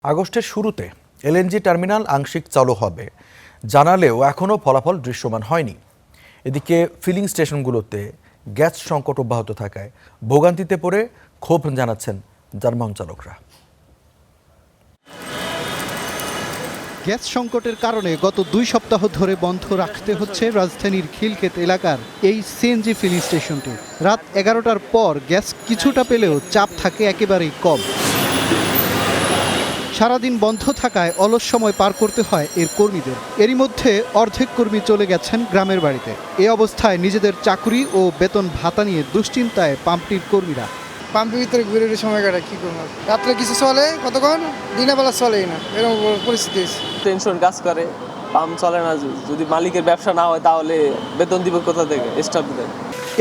আগস্টের শুরুতে LNG terminal আংশিক চালু হবে জানালেও এখনও ফলাফল দৃশ্যমান হয়নি। এদিকে ফিলিং স্টেশনগুলোতে গ্যাস সংকট অব্যাহত থাকায় ভোগান্তিতে পড়ে ক্ষোভ জানাচ্ছেন যানবাহন চালকরা। গ্যাস সংকটের কারণে গত 2 সপ্তাহ ধরে বন্ধ রাখতে হচ্ছে রাজধানীর খিলক্ষেত এলাকার এই সিএনজি ফিলিং স্টেশনটি। রাত 11টার পর গ্যাস কিছুটা পেলেও চাপ থাকে একেবারেই কম। সারাদিন বন্ধ থাকায় অলস সময় পার করতে হয় এর কর্মীদের। এরই মধ্যে অর্ধেক কর্মী চলে গেছেন গ্রামের বাড়িতে। এই অবস্থায় নিজেদের চাকুরি ও বেতন ভাতা নিয়ে দুশ্চিন্তায় পাম্পটির কর্মীরা। পাম্পের ভিতরে ঘুরে সময় কাটায় কী করবো, রাত্রে কিছু চলে কতক্ষণ, দিনের বেলা চলেই না, এরকম পরিস্থিতি। টেনশন কাজ করে, পাম্প চলে না। যদি মালিকের ব্যবসা না হয় তাহলে বেতন দিব কোথা থেকে স্টাফদের?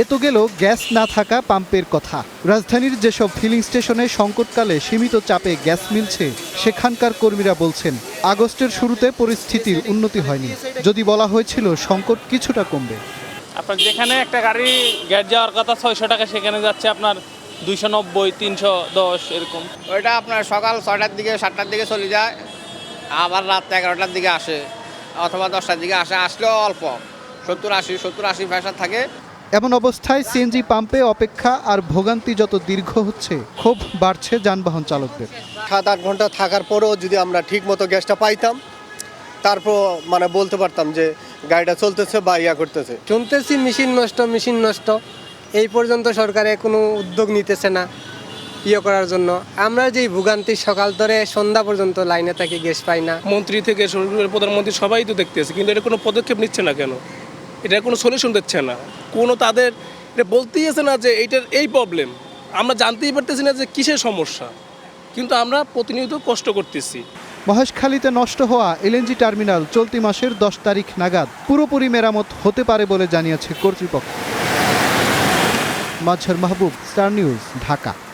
এ তো গেল গ্যাস না থাকা পাম্পের কথা। রাজধানীর যেসব ফিলিং স্টেশনে সংকটকালে সীমিত চাপে গ্যাস মিলছে সেখানকার কর্মীরা বলছেন আগস্টের শুরুতে পরিস্থিতির উন্নতি হয়নি। যদি বলা হয়েছিল সংকট কিছুটা কমবে। আপনার যেখানে একটা গাড়ি গ্যাস যাওয়ার কথা 600 টাকা, সেখানে যাচ্ছে আপনার 290, 310 এরকম। ওইটা আপনার সকাল 6টার দিকে 7টার দিকে চলে যায়, আবার রাত 11টার দিকে আসে অথবা 10টার দিকে আসে। আসলেও অল্প 70-80 পয়সা থাকে। এমন অবস্থায় সিএনজি পাম্পে অপেক্ষা আর ভোগান্তি যত দীর্ঘ হচ্ছে ক্ষোভ বাড়ছে যানবাহন চালকদের। 7-8 ঘন্টা থাকার পরেও যদি আমরা ঠিক মতো গ্যাসটা পাইতাম, তারপর বলতে পারতাম যে গাড়িটা চলতেছে বা ইয়া করতেছে। শুনতেছি মেশিন নষ্ট, এই পর্যন্ত সরকারে কোনো উদ্যোগ নিতেছে না করার জন্য। আমরা যেই ভোগান্তি, সকাল ধরে সন্ধ্যা পর্যন্ত লাইনে থাকি, গ্যাস পাই না। মন্ত্রী থেকে প্রধানমন্ত্রী সবাই তো দেখতেছে, কিন্তু এটা কোনো পদক্ষেপ নিচ্ছে না কেন? এটা কোনো সলিউশন দিচ্ছে না। কোনো তাদের এটা বলতেই আছে না যে এইটার এই প্রবলেম। আমরা জানতেই পারতেছি না যে কিসের সমস্যা, কিন্তু আমরা প্রতিনিয়ত কষ্ট করতেছি। মহেশখালীতে নষ্ট হওয়া এলএনজি টার্মিনাল চলতি মাসের 10 তারিখ নাগাদ পুরোপুরি মেরামত হতে পারে বলে জানিয়েছে কর্তৃপক্ষ। মাজহার মাহবুব, স্টার নিউজ, ঢাকা।